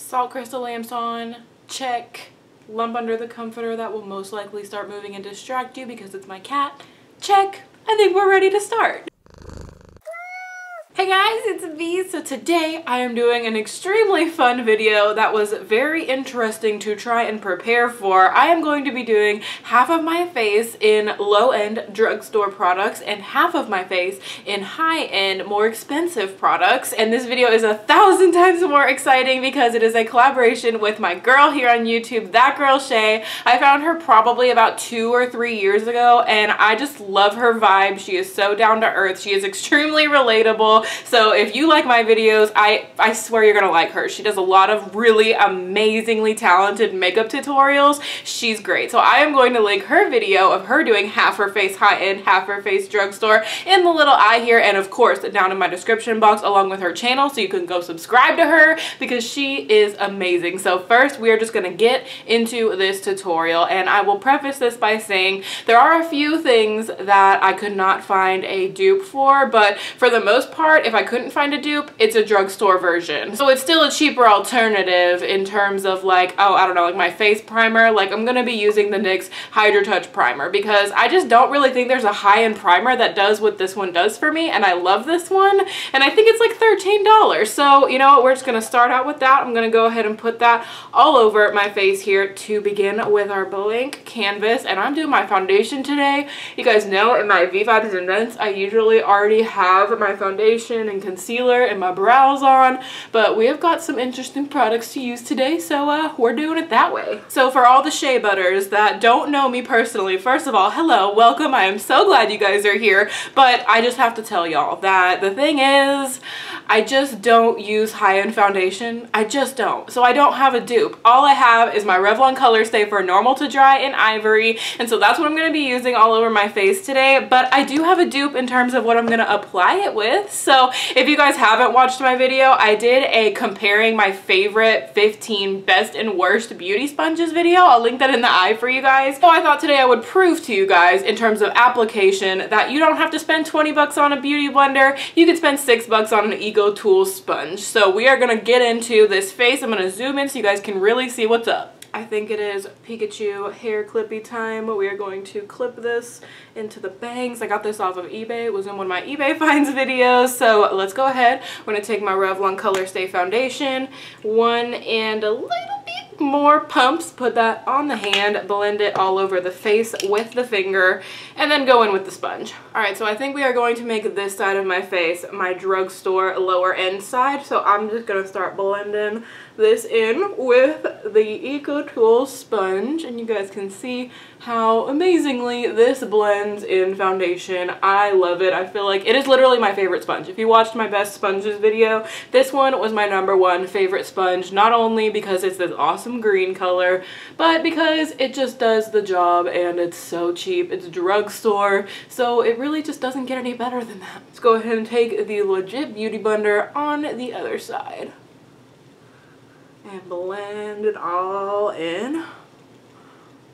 Salt crystal lamps on, check. Lump under the comforter that will most likely start moving and distract you because it's my cat, check. I think we're ready to start. Hey guys, it's V. So today I am doing an extremely fun video that was very interesting to try and prepare for. I am going to be doing half of my face in low-end drugstore products and half of my face in high-end, more expensive products. And this video is 1,000 times more exciting because it is a collaboration with my girl here on YouTube, Thatgirlshaexo. I found her probably about 2 or 3 years ago and I just love her vibe. She is so down to earth. She is extremely relatable. So if you like my videos, I swear you're gonna like her. She does a lot of really amazingly talented makeup tutorials. She's great. So I am going to link her video of her doing half her face high-end, half her face drugstore in the little eye here, and of course down in my description box along with her channel, so you can go subscribe to her because she is amazing. So first we are just gonna get into this tutorial, and I will preface this by saying there are a few things that I could not find a dupe for, but for the most part, if I couldn't find a dupe, it's a drugstore version. So it's still a cheaper alternative in terms of like, oh, I don't know, like my face primer. Like I'm gonna be using the NYX Hydro Touch primer because I just don't really think there's a high-end primer that does what this one does for me, and I love this one, and I think it's like $13. So you know what, we're just gonna start out with that. I'm gonna go ahead and put that all over my face here to begin with our blank canvas, and I'm doing my foundation today. You guys know in my V-Vibes events, I usually already have my foundation and concealer and my brows on, but we have got some interesting products to use today, so we're doing it that way. So for all the shea butters that don't know me personally, first of all, hello, welcome. I am so glad you guys are here, but I just have to tell y'all that the thing is, I just don't use high-end foundation. I just don't. So I don't have a dupe. All I have is my Revlon Color Stay for normal to dry in ivory, and so that's what I'm going to be using all over my face today, but I do have a dupe in terms of what I'm going to apply it with. So if you guys haven't watched my video, I did a comparing my favorite 15 best and worst beauty sponges video. I'll link that in the eye for you guys. So I thought today I would prove to you guys in terms of application that you don't have to spend 20 bucks on a beauty blender. You can spend 6 bucks on an Ecotools Sponge. So we are going to get into this face. I'm going to zoom in so you guys can really see what's up. I think it is Pikachu hair clippy time. We are going to clip this into the bangs. I got this off of eBay. It was in one of my eBay finds videos. So let's go ahead. We're going to take my Revlon Color Stay foundation, one and a little bit more pumps, put that on the hand, blend it all over the face with the finger, and then go in with the sponge. Alright, so I think we are going to make this side of my face my drugstore lower end side. So I'm just going to start blending this in with the Ecotools Sponge, and you guys can see how amazingly this blends in foundation. I love it. I feel like it is literally my favorite sponge. If you watched my best sponges video, this one was my #1 favorite sponge, not only because it's this awesome green color, but because it just does the job and it's so cheap. It's drugstore, so it really just doesn't get any better than that. Let's go ahead and take the legit beauty blender on the other side and blend it all in,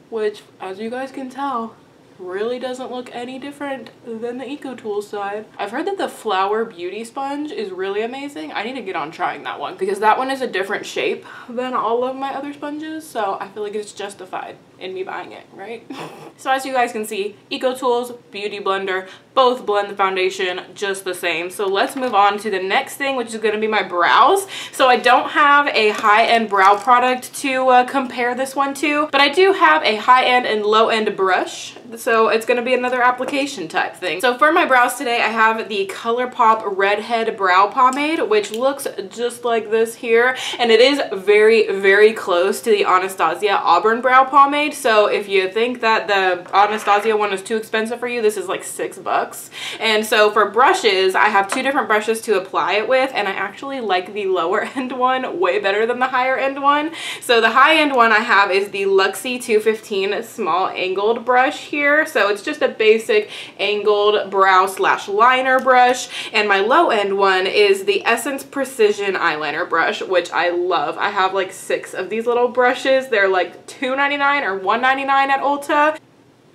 which, as you guys can tell, really doesn't look any different than the Ecotools side. I've heard that the Flower Beauty Sponge is really amazing. I need to get on trying that one because that one is a different shape than all of my other sponges, so I feel like it's justified in me buying it, right? So as you guys can see, Ecotools Beauty Blender, both blend the foundation just the same. So let's move on to the next thing, which is going to be my brows. So I don't have a high-end brow product to compare this one to, but I do have a high-end and low-end brush. So it's going to be another application type thing. So for my brows today, I have the ColourPop Redhead Brow Pomade, which looks just like this here. And it is very, very close to the Anastasia Auburn Brow Pomade. So if you think that the Anastasia one is too expensive for you, this is like 6 bucks. And so for brushes, I have 2 different brushes to apply it with, and I actually like the lower end one way better than the higher end one. So the high end one I have is the Luxie 215 small angled brush here. So it's just a basic angled brow slash liner brush, and my low end one is the Essence Precision eyeliner brush, which I love. I have like 6 of these little brushes. They're like $2.99 or $1.99 at Ulta.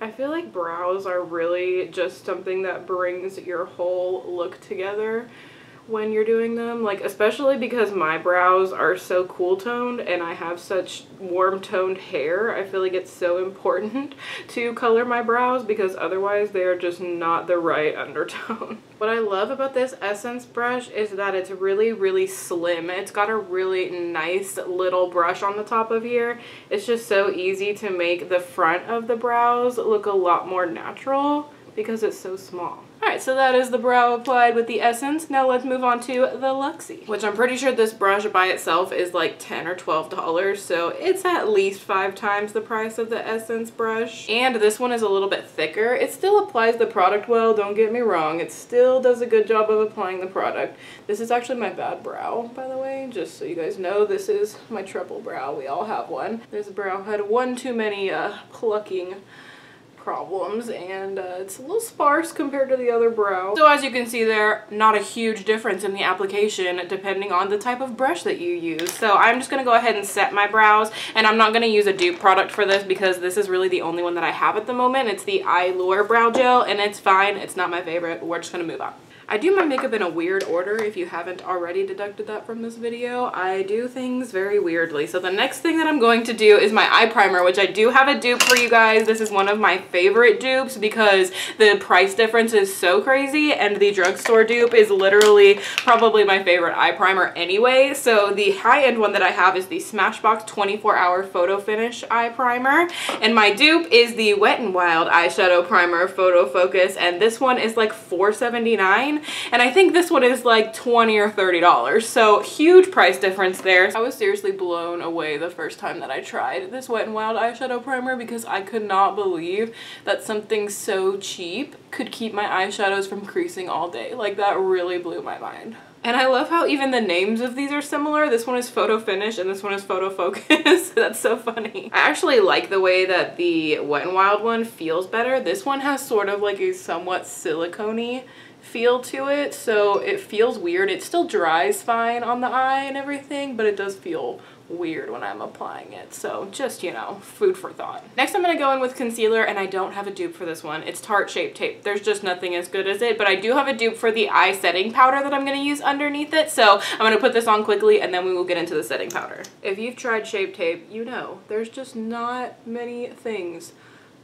I feel like brows are really just something that brings your whole look together, when you're doing them, like especially because my brows are so cool toned and I have such warm toned hair. I feel like it's so important to color my brows because otherwise they are just not the right undertone. What I love about this Essence brush is that it's really slim. It's got a really nice little brush on the top of here. It's just so easy to make the front of the brows look a lot more natural because it's so small. Alright, so that is the brow applied with the Essence. Now let's move on to the Luxie, which I'm pretty sure this brush by itself is like $10 or $12, so it's at least 5 times the price of the Essence brush. And this one is a little bit thicker. It still applies the product well, don't get me wrong. It still does a good job of applying the product. This is actually my bad brow, by the way, just so you guys know. This is my triple brow. We all have one. This brow had one too many plucking problems, and it's a little sparse compared to the other brow. So as you can see there, not a huge difference in the application depending on the type of brush that you use. So I'm just going to go ahead and set my brows, and I'm not going to use a dupe product for this because this is really the only one that I have at the moment. It's the Eyeliner brow gel, and it's fine. It's not my favorite. We're just going to move on. I do my makeup in a weird order. If you haven't already deducted that from this video, I do things very weirdly. So the next thing that I'm going to do is my eye primer, which I do have a dupe for you guys. This is one of my favorite dupes because the price difference is so crazy, and the drugstore dupe is literally probably my favorite eye primer anyway. So the high-end one that I have is the Smashbox 24-Hour Photo Finish Eye Primer, and my dupe is the Wet n Wild Eyeshadow Primer PhotoFocus, and this one is like $4.79. And I think this one is like $20 or $30. So huge price difference there. I was seriously blown away the first time that I tried this Wet n Wild eyeshadow primer because I could not believe that something so cheap could keep my eyeshadows from creasing all day. Like, that really blew my mind. And I love how even the names of these are similar. This one is Photo Finish and this one is Photo Focus. That's so funny. I actually like the way that the Wet n Wild one feels better. This one has sort of like a somewhat silicone-y feel to it, so it feels weird. It still dries fine on the eye and everything, but it does feel weird when I'm applying it. So just, you know, food for thought. Next I'm going to go in with concealer, and I don't have a dupe for this one. It's Tarte Shape Tape. There's just nothing as good as it, but I do have a dupe for the eye setting powder that I'm going to use underneath it. So I'm going to put this on quickly and then we will get into the setting powder. If you've tried Shape Tape, you know there's just not many things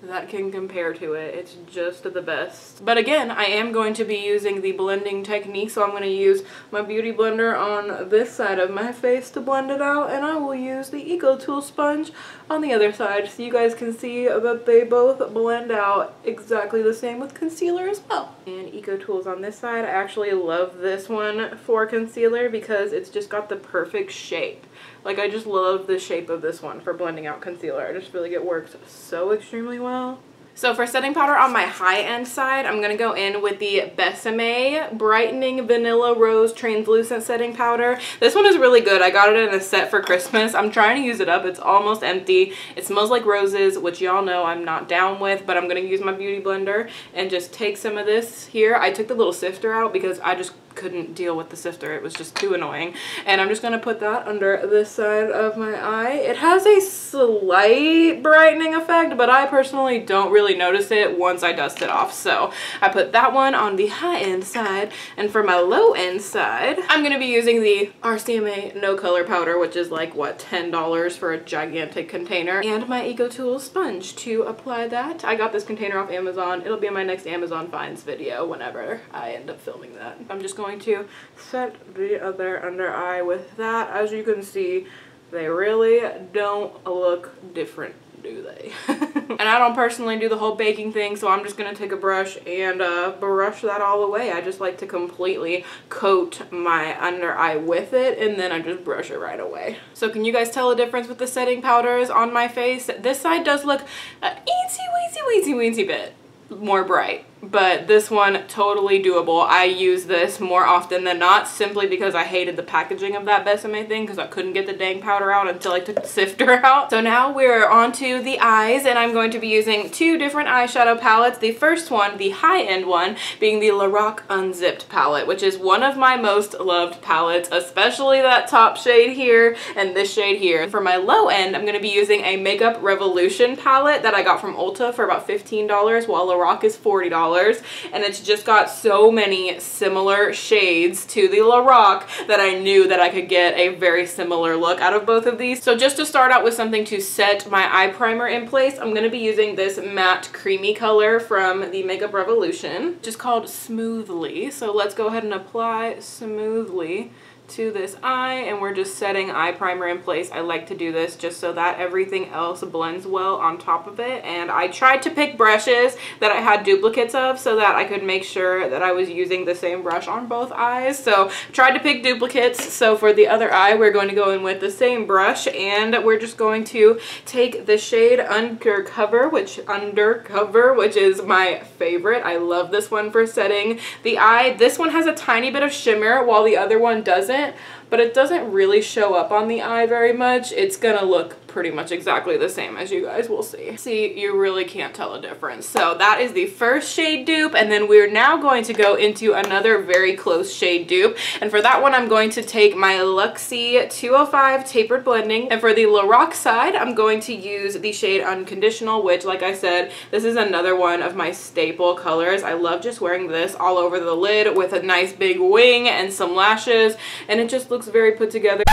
that can compare to it. It's just the best. But again, I am going to be using the blending technique, so I'm going to use my beauty blender on this side of my face to blend it out, and I will use the Ecotools Sponge on the other side so you guys can see that they both blend out exactly the same with concealer as well. And Ecotools on this side, I actually love this one for concealer because it's just got the perfect shape. Like, I just love the shape of this one for blending out concealer. I just feel like it works so extremely well. So for setting powder on my high-end side, I'm going to go in with the Besame Brightening Vanilla Rose Translucent Setting Powder. This one is really good. I got it in a set for Christmas. I'm trying to use it up. It's almost empty. It smells like roses, which y'all know I'm not down with, but I'm going to use my beauty blender and just take some of this here. I took the little sifter out because I just couldn't deal with the sifter. It was just too annoying. And I'm just going to put that under this side of my eye. It has a slight brightening effect, but I personally don't really notice it once I dust it off. So I put that one on the high end side, and for my low end side, I'm going to be using the RCMA No Color Powder, which is like, what, $10 for a gigantic container, and my Ecotools Sponge to apply that. I got this container off Amazon. It'll be in my next Amazon finds video whenever I end up filming that. I'm just going to set the other under eye with that. As you can see, they really don't look different, do they? And I don't personally do the whole baking thing, so I'm just going to take a brush and brush that all away. I just like to completely coat my under eye with it, and then I just brush it right away. So can you guys tell the difference with the setting powders on my face? This side does look an weensy bit more bright, but this one totally doable. I use this more often than not simply because I hated the packaging of that Besame thing because I couldn't get the dang powder out until I took the sifter out. So now we're on to the eyes, and I'm going to be using two different eyeshadow palettes. The first one, the high-end one, being the Loreal Unzipped palette, which is one of my most loved palettes, especially that top shade here and this shade here. For my low end, I'm going to be using a Makeup Revolution palette that I got from Ulta for about $15 while Loreal is $40. colors, and it's just got so many similar shades to the Loreal that I knew that I could get a very similar look out of both of these. So just to start out with something to set my eye primer in place, I'm going to be using this matte creamy color from the Makeup Revolution, just called Smoothly. So let's go ahead and apply Smoothly to this eye, and we're just setting eye primer in place. I like to do this just so that everything else blends well on top of it, and I tried to pick brushes that I had duplicates of so that I could make sure that I was using the same brush on both eyes. So tried to pick duplicates. So for the other eye, we're going to go in with the same brush, and we're just going to take the shade Undercover, which is my favorite. I love this one for setting the eye. This one has a tiny bit of shimmer while the other one doesn't, but it doesn't really show up on the eye very much. It's gonna look pretty much exactly the same, as you guys will see. See, you really can't tell a difference. So that is the first shade dupe, and then we're now going to go into another very close shade dupe, and for that one I'm going to take my Luxie 205 Tapered Blending, and for the Loreal side I'm going to use the shade Unconditional, which, like I said, this is another one of my staple colors. I love just wearing this all over the lid with a nice big wing and some lashes, and it just looks very put together.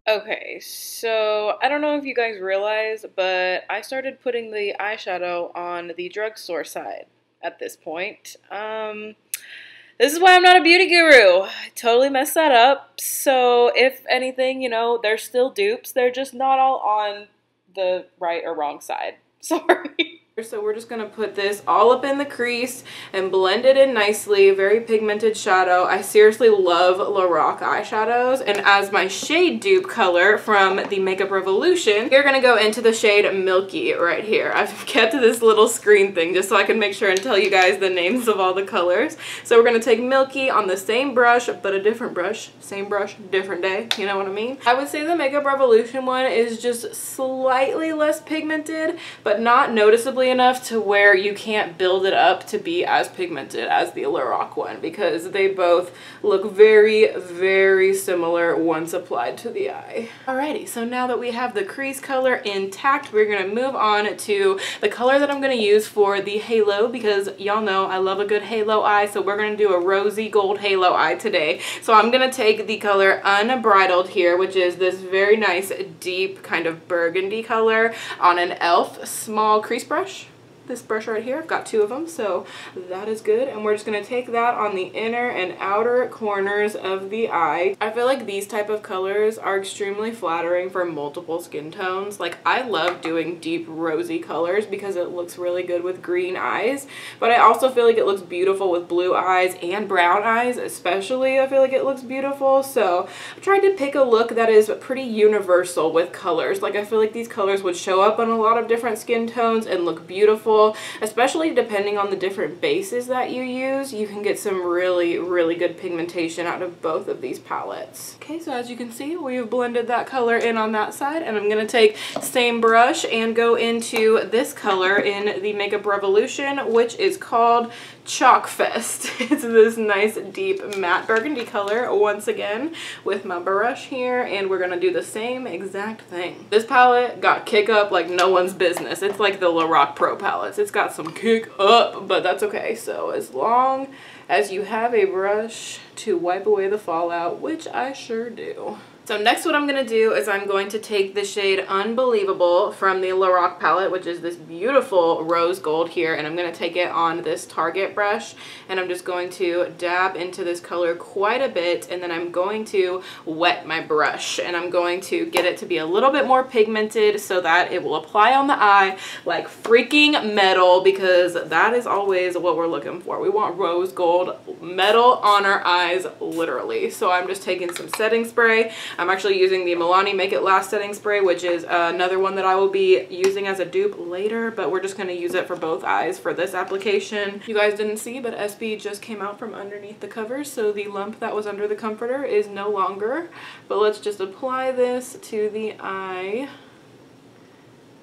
Okay, so I don't know if you guys realize, but I started putting the eyeshadow on the drugstore side at this point. This is why I'm not a beauty guru. I totally messed that up. So if anything, you know, they're still dupes. They're just not all on the right or wrong side. Sorry. So we're just going to put this all up in the crease and blend it in nicely. Very pigmented shadow. I seriously love Loreal eyeshadows. And as my shade dupe color from the Makeup Revolution, you're going to go into the shade Milky right here. I've kept this little screen thing just so I can make sure and tell you guys the names of all the colors. So we're going to take Milky on the same brush, but a different brush. Same brush, different day. You know what I mean? I would say the Makeup Revolution one is just slightly less pigmented, but not noticeably enough to where you can't build it up to be as pigmented as the Loreal one, because they both look very, very similar once applied to the eye. Alrighty, so now that we have the crease color intact, we're going to move on to the color that I'm going to use for the halo, because y'all know I love a good halo eye, so we're going to do a rosy gold halo eye today. So I'm going to take the color Unbridled here, which is this very nice deep kind of burgundy color on an e.l.f. small crease brush. This brush right here, I've got two of them, so that is good. And we're just going to take that on the inner and outer corners of the eye. I feel like these type of colors are extremely flattering for multiple skin tones. Like, I love doing deep rosy colors because it looks really good with green eyes, but I also feel like it looks beautiful with blue eyes and brown eyes especially. I feel like it looks beautiful, so I tried to pick a look that is pretty universal with colors. Like, I feel like these colors would show up on a lot of different skin tones and look beautiful. Especially depending on the different bases that you use, you can get some really, really good pigmentation out of both of these palettes. Okay, so as you can see, we've blended that color in on that side, and I'm going to take same brush and go into this color in the Makeup Revolution, which is called Chalk Fest. It's this nice deep matte burgundy color once again with my brush here, and we're gonna do the same exact thing. This palette got kick up like no one's business. It's like the Loreal Pro palettes. It's got some kick up, but that's okay. So as long as you have a brush to wipe away the fallout, which I sure do. So next what I'm going to do is I'm going to take the shade Unbelievable from the Loreal palette, which is this beautiful rose gold here, and I'm going to take it on this Target brush, and I'm just going to dab into this color quite a bit, and then I'm going to wet my brush, and I'm going to get it to be a little bit more pigmented so that it will apply on the eye like freaking metal, because that is always what we're looking for. We want rose gold metal on our eyes, literally. So I'm just taking some setting spray. I'm actually using the Milani Make It Last setting spray, which is another one that I will be using as a dupe later, but we're just going to use it for both eyes for this application. You guys didn't see, but SB just came out from underneath the covers, so the lump that was under the comforter is no longer. But let's just apply this to the eye.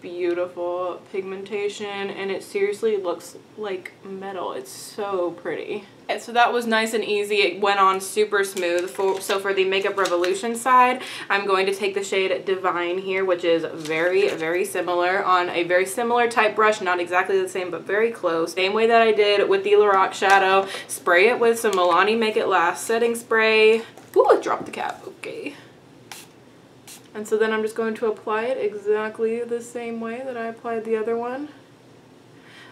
Beautiful pigmentation, and it seriously looks like metal. It's so pretty. Okay, so that was nice and easy. It went on super smooth. So for the Makeup Revolution side, I'm going to take the shade Divine here, which is very, very similar on a very similar type brush. Not exactly the same, but very close. Same way that I did with the Loreal shadow. Spray it with some Milani Make It Last setting spray. Ooh, I dropped the cap. Okay. And so then I'm just going to apply it exactly the same way that I applied the other one.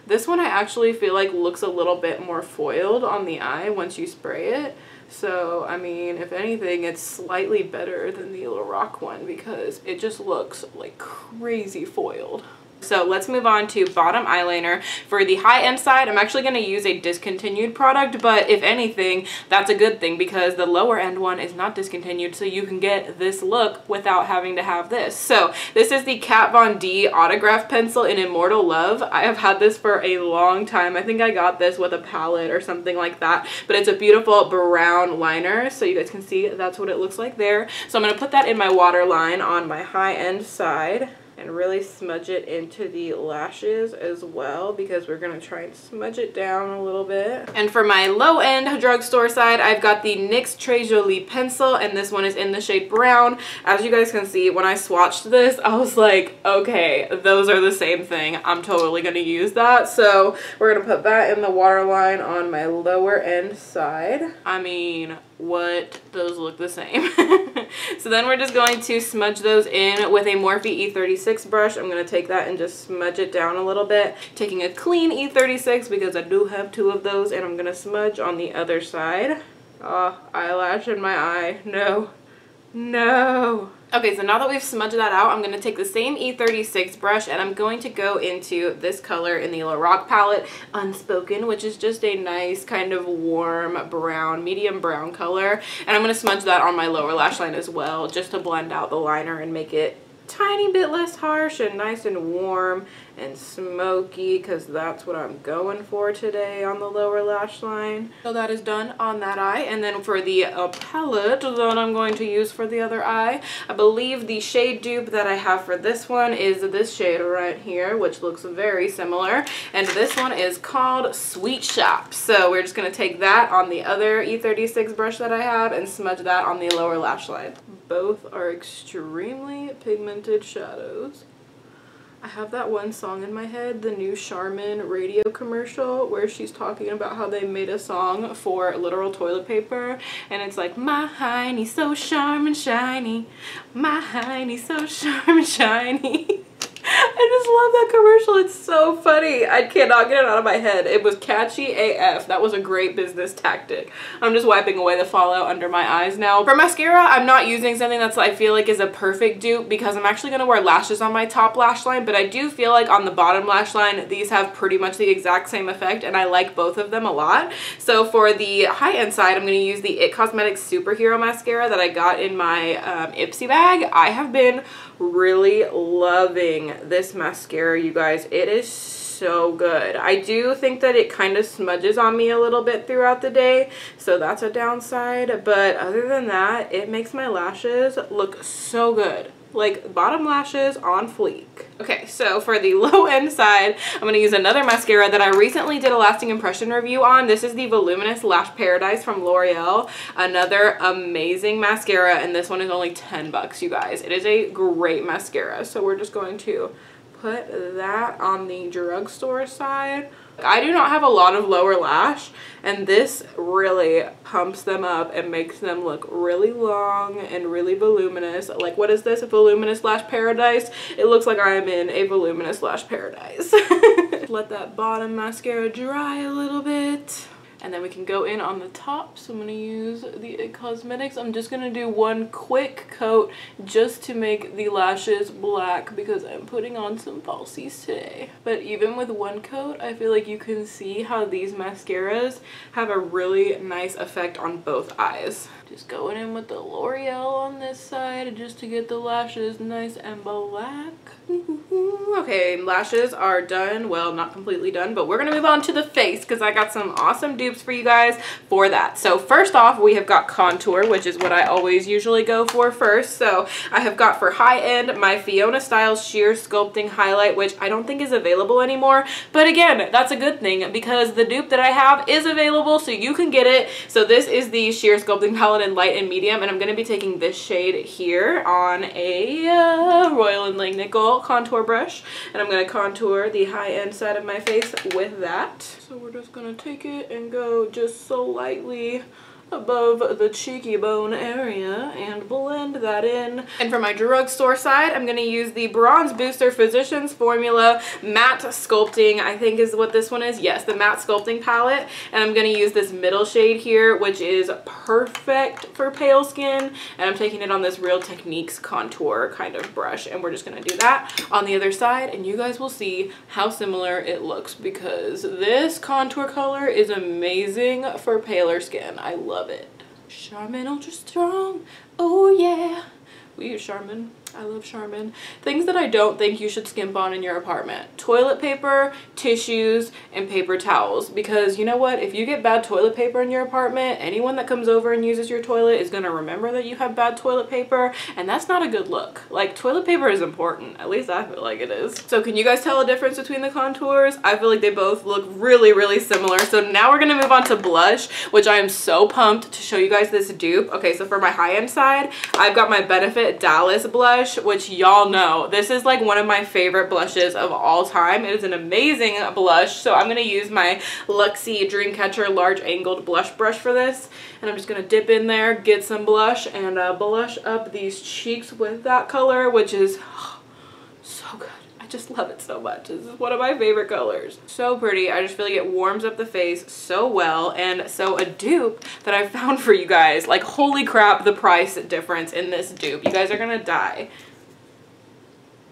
This one I actually feel like looks a little bit more foiled on the eye once you spray it. So, I mean, if anything, it's slightly better than the Loreal one because it just looks like crazy foiled. So let's move on to bottom eyeliner. For the high-end side, I'm actually going to use a discontinued product, but if anything, that's a good thing because the lower-end one is not discontinued, so you can get this look without having to have this. So this is the Kat Von D Autograph Pencil in Immortal Love. I have had this for a long time. I think I got this with a palette or something like that, but it's a beautiful brown liner, so you guys can see that's what it looks like there. So I'm going to put that in my waterline on my high-end side and really smudge it into the lashes as well because we're going to try and smudge it down a little bit. And for my low-end drugstore side, I've got the NYX Très Jolie pencil, and this one is in the shade brown. As you guys can see, when I swatched this, I was like, okay, those are the same thing. I'm totally going to use that. So we're going to put that in the waterline on my lower end side. I mean, what? Those look the same. So then we're just going to smudge those in with a Morphe E36 brush. I'm going to take that and just smudge it down a little bit. Taking a clean E36 because I do have two of those, and I'm going to smudge on the other side. Oh, eyelash in my eye. No. No. Okay, so now that we've smudged that out, I'm going to take the same E36 brush and I'm going to go into this color in the Loreal palette, Unspoken, which is just a nice kind of warm brown, medium brown color. And I'm going to smudge that on my lower lash line as well, just to blend out the liner and make it tiny bit less harsh and nice and warm and smoky, because that's what I'm going for today on the lower lash line. So that is done on that eye. And then for the palette that I'm going to use for the other eye, I believe the shade dupe that I have for this one is this shade right here, which looks very similar. And this one is called Sweet Shop. So we're just going to take that on the other E36 brush that I have and smudge that on the lower lash line. Both are extremely pigmented shadows. I have that one song in my head, the new Charmin radio commercial, where she's talking about how they made a song for literal toilet paper, and it's like, my hiney so sharp and shiny, my hiney so sharp and shiny. I just love that commercial. It's so funny. I cannot get it out of my head. It was catchy AF. That was a great business tactic. I'm just wiping away the fallout under my eyes now. For mascara, I'm not using something that's I feel like is a perfect dupe because I'm actually going to wear lashes on my top lash line, but I do feel like on the bottom lash line, these have pretty much the exact same effect, and I like both of them a lot. So for the high-end side, I'm going to use the It Cosmetics Superhero Mascara that I got in my Ipsy bag. I have been really loving this mascara, you guys. It is so good. I do think that it kind of smudges on me a little bit throughout the day, so that's a downside, but other than that, it makes my lashes look so good. Like bottom lashes on fleek. Okay, so for the low end side, I'm going to use another mascara that I recently did a lasting impression review on. This is the Voluminous Lash Paradise from L'Oreal. Another amazing mascara, and this one is only 10 bucks, you guys. It is a great mascara, so we're just going to put that on the drugstore side. I do not have a lot of lower lash, and this really pumps them up and makes them look really long and really voluminous. Like, what is this? A Voluminous Lash Paradise? It looks like I am in a Voluminous Lash Paradise. Let that bottom mascara dry a little bit. And then we can go in on the top. So I'm going to use the It Cosmetics. I'm just going to do one quick coat just to make the lashes black because I'm putting on some falsies today. But even with one coat, I feel like you can see how these mascaras have a really nice effect on both eyes. Just going in with the L'Oreal on this side just to get the lashes nice and black. Okay, lashes are done. Well, not completely done, but we're gonna move on to the face because I got some awesome dupes for you guys for that. So first off, we have got contour, which is what I always usually go for first. So I have got for high end my Fiona Styles Sheer Sculpting Highlight, which I don't think is available anymore. But again, that's a good thing because the dupe that I have is available, so you can get it. So this is the Sheer Sculpting Palette in light and medium, and I'm gonna be taking this shade here on a Royal & Langnickel contour brush, and I'm going to contour the high end side of my face with that. So we're just going to take it and go just so lightly above the cheeky bone area and blend that in. And for my drugstore side, I'm going to use the Bronze Booster Physicians Formula Matte Sculpting, I think is what this one is. Yes, the Matte Sculpting palette. And I'm going to use this middle shade here, which is perfect for pale skin. And I'm taking it on this Real Techniques contour kind of brush. And we're just going to do that on the other side. And you guys will see how similar it looks because this contour color is amazing for paler skin. I love it. Charmin Ultra Strong. Oh yeah. We use Charmin. I love Charmin. Things that I don't think you should skimp on in your apartment. Toilet paper, tissues, and paper towels. Because you know what? If you get bad toilet paper in your apartment, anyone that comes over and uses your toilet is going to remember that you have bad toilet paper. And that's not a good look. Like, toilet paper is important. At least I feel like it is. So can you guys tell a difference between the contours? I feel like they both look really, really similar. So now we're going to move on to blush, which I am so pumped to show you guys this dupe. Okay, so for my high-end side, I've got my Benefit Dallas blush, which y'all know this is like one of my favorite blushes of all time. It is an amazing blush. So I'm going to use my Luxie Dreamcatcher large angled blush brush for this, and I'm just going to dip in there, get some blush, and blush up these cheeks with that color, which is so good. I just love it so much. This is one of my favorite colors. So pretty. I just feel like it warms up the face so well. And so a dupe that I found for you guys, like holy crap, the price difference in this dupe. You guys are gonna die.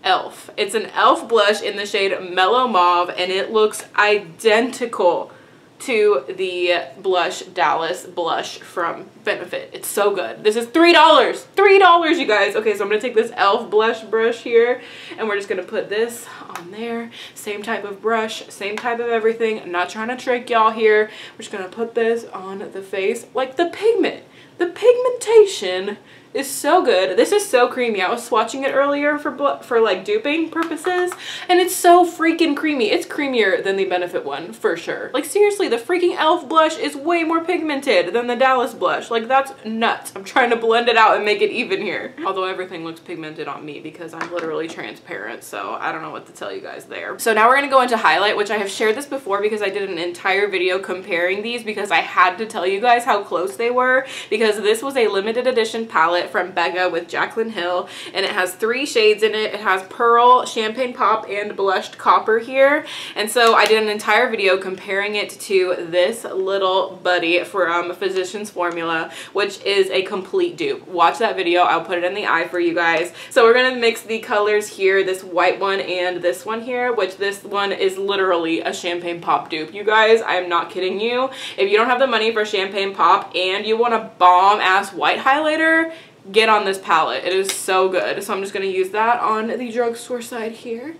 e.l.f. It's an e.l.f. blush in the shade Mellow Mauve, and it looks identical to the blush Dallas blush from Benefit. It's so good. This is $3. $3, you guys. Okay, so I'm gonna take this e.l.f. blush brush here, and we're just gonna put this on there. Same type of brush, same type of everything. I'm not trying to trick y'all here. We're just gonna put this on the face. Like the pigment, the pigmentation is so good. This is so creamy. I was swatching it earlier for like duping purposes, and it's so freaking creamy. It's creamier than the Benefit one for sure. Like seriously, the freaking e.l.f. blush is way more pigmented than the Dallas blush. Like that's nuts. I'm trying to blend it out and make it even here. Although everything looks pigmented on me because I'm literally transparent, so I don't know what to tell you guys there. So now we're gonna go into highlight, which I have shared this before because I did an entire video comparing these because I had to tell you guys how close they were, because this was a limited edition palette from Becca with Jaclyn Hill, and it has 3 shades in it. It has Pearl, Champagne Pop, and Blushed Copper here. And so I did an entire video comparing it to this little buddy from Physicians Formula, which is a complete dupe. Watch that video. I'll put it in the eye for you guys. So we're gonna mix the colors here, this white one and this one here, which this one is literally a Champagne Pop dupe. You guys, I am not kidding you. If you don't have the money for Champagne Pop and you want a bomb ass white highlighter, get on this palette. It is so good. So I'm just going to use that on the drugstore side here.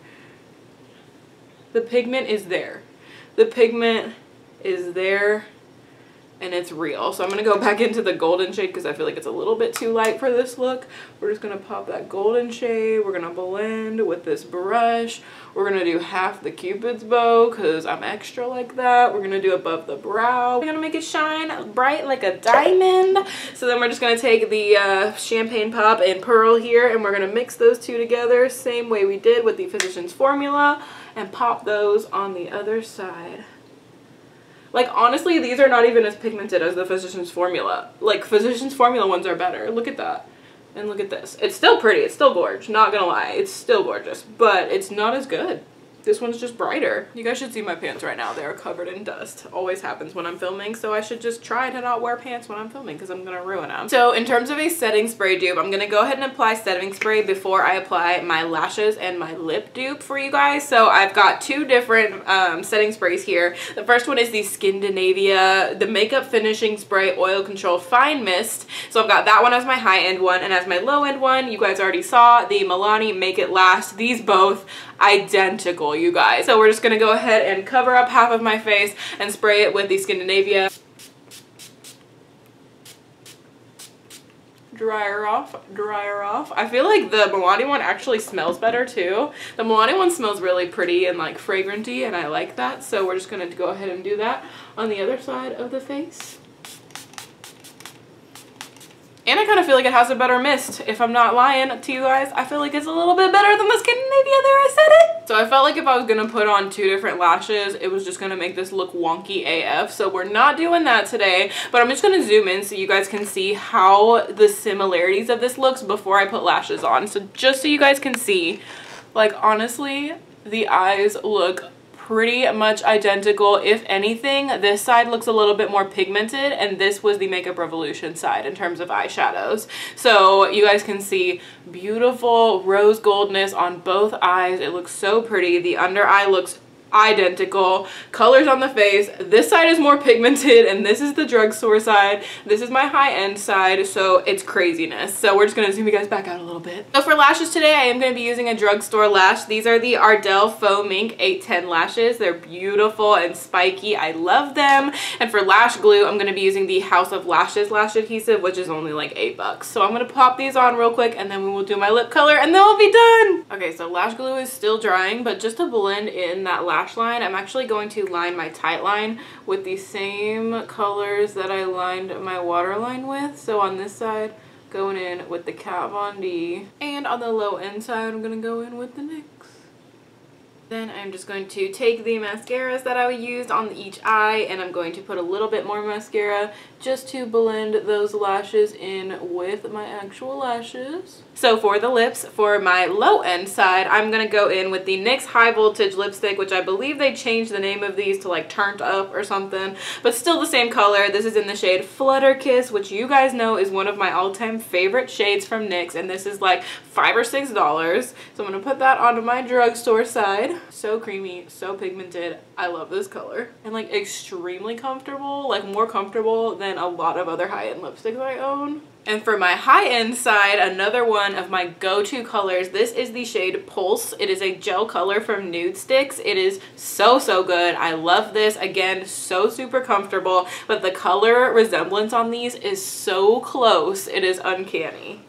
The pigment is there. The pigment is there, and it's real. So I'm going to go back into the golden shade because I feel like it's a little bit too light for this look. We're just going to pop that golden shade. We're going to blend with this brush. We're going to do half the Cupid's bow because I'm extra like that. We're going to do above the brow. We're going to make it shine bright like a diamond. So then we're just going to take the Champagne Pop and Pearl here, and we're going to mix those two together same way we did with the Physicians Formula, and pop those on the other side. Like, honestly, these are not even as pigmented as the Physicians Formula. Like, Physicians Formula ones are better. Look at that. And look at this. It's still pretty. It's still gorgeous. Not gonna lie. It's still gorgeous. But it's not as good. This one's just brighter. You guys should see my pants right now. They're covered in dust. Always happens when I'm filming, so I should just try to not wear pants when I'm filming because I'm gonna ruin them. So in terms of a setting spray dupe, I'm gonna go ahead and apply setting spray before I apply my lashes and my lip dupe for you guys. So I've got two different setting sprays here. The first one is the Skindinavia, the Makeup Finishing Spray Oil Control Fine Mist. So I've got that one as my high-end one, and as my low-end one, you guys already saw the Milani Make It Last. These both identical, you guys. So we're just gonna go ahead and cover up half of my face and spray it with the Skindinavia. Dry her off, dry her off. I feel like the Milani one actually smells better too. The Milani one smells really pretty and like fragranty, and I like that. So we're just gonna go ahead and do that on the other side of the face. And I kind of feel like it has a better mist. If I'm not lying to you guys, I feel like it's a little bit better than the Skindinavia. There, I said it. So I felt like if I was gonna put on two different lashes, it was just gonna make this look wonky AF. So we're not doing that today, but I'm just gonna zoom in so you guys can see how the similarities of this looks before I put lashes on. So just so you guys can see, like honestly, the eyes look pretty much identical. If anything, this side looks a little bit more pigmented, and this was the Makeup Revolution side in terms of eyeshadows. So you guys can see beautiful rose goldness on both eyes. It looks so pretty. The under eye looks identical. Colors on the face. This side is more pigmented, and this is the drugstore side. This is my high-end side, so it's craziness. So we're just gonna zoom you guys back out a little bit. So for lashes today, I am gonna be using a drugstore lash. These are the Ardell Faux Mink 810 lashes. They're beautiful and spiky. I love them. And for lash glue, I'm gonna be using the House of Lashes lash adhesive, which is only like $8. So I'm gonna pop these on real quick, and then we will do my lip color, and then we'll be done. Okay, so lash glue is still drying, but just to blend in that lash line, I'm actually going to line my tight line with the same colors that I lined my waterline with. So on this side, going in with the Kat Von D, and on the low end side, I'm gonna go in with the NYX. Then I'm just going to take the mascaras that I used on each eye, and I'm going to put a little bit more mascara just to blend those lashes in with my actual lashes. So for the lips, for my low end side, I'm going to go in with the NYX High Voltage lipstick, which I believe they changed the name of these to like Turned Up or something, but still the same color. This is in the shade Flutter Kiss, which you guys know is one of my all-time favorite shades from NYX, and this is like $5 or $6. So I'm going to put that onto my drugstore side. So creamy, so pigmented. I love this color, and like extremely comfortable, like more comfortable than a lot of other high-end lipsticks I own. And for my high-end side, another one of my go-to colors, this is the shade Pulse. It is a gel color from Nude Sticks. It is so, so good. I love this. Again, so super comfortable, but the color resemblance on these is so close. It is uncanny.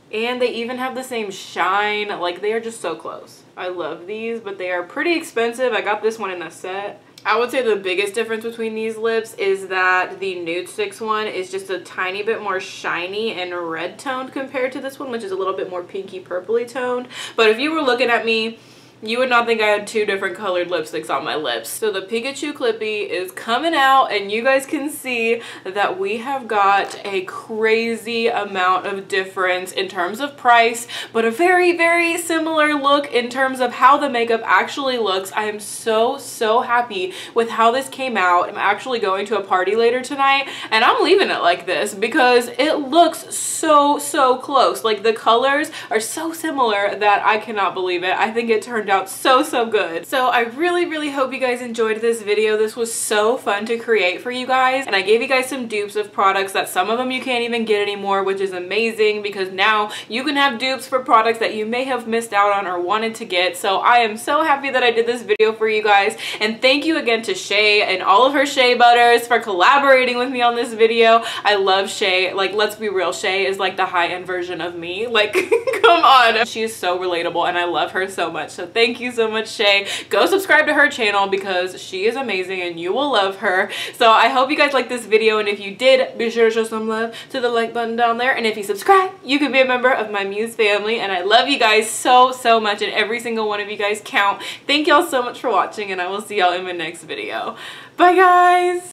And they even have the same shine. Like, they are just so close. I love these, but they are pretty expensive. I got this one in a set. I would say the biggest difference between these lips is that the Nude Sticks one is just a tiny bit more shiny and red toned compared to this one, which is a little bit more pinky purpley toned. But if you were looking at me, you would not think I had two different colored lipsticks on my lips. So the Pikachu Clippy is coming out, and you guys can see that we have got a crazy amount of difference in terms of price, but a very, very similar look in terms of how the makeup actually looks. I am so, so happy with how this came out. I'm actually going to a party later tonight, and I'm leaving it like this because it looks so, so close. Like, the colors are so similar that I cannot believe it. I think it turned out so, so good. So I really, really hope you guys enjoyed this video. This was so fun to create for you guys, and I gave you guys some dupes of products that some of them you can't even get anymore, which is amazing because now you can have dupes for products that you may have missed out on or wanted to get. So I am so happy that I did this video for you guys, and thank you again to Shay and all of her Shea Butters for collaborating with me on this video. I love Shay. Like, let's be real, Shay is like the high-end version of me. Like, come on. She is so relatable, and I love her so much. So thank you so much, Shay. Go subscribe to her channel because she is amazing and you will love her. So I hope you guys liked this video, and if you did, be sure to show some love to the like button down there, and if you subscribe, you can be a member of my Muse family, and I love you guys so, so much, and every single one of you guys count. Thank y'all so much for watching, and I will see y'all in my next video. Bye, guys!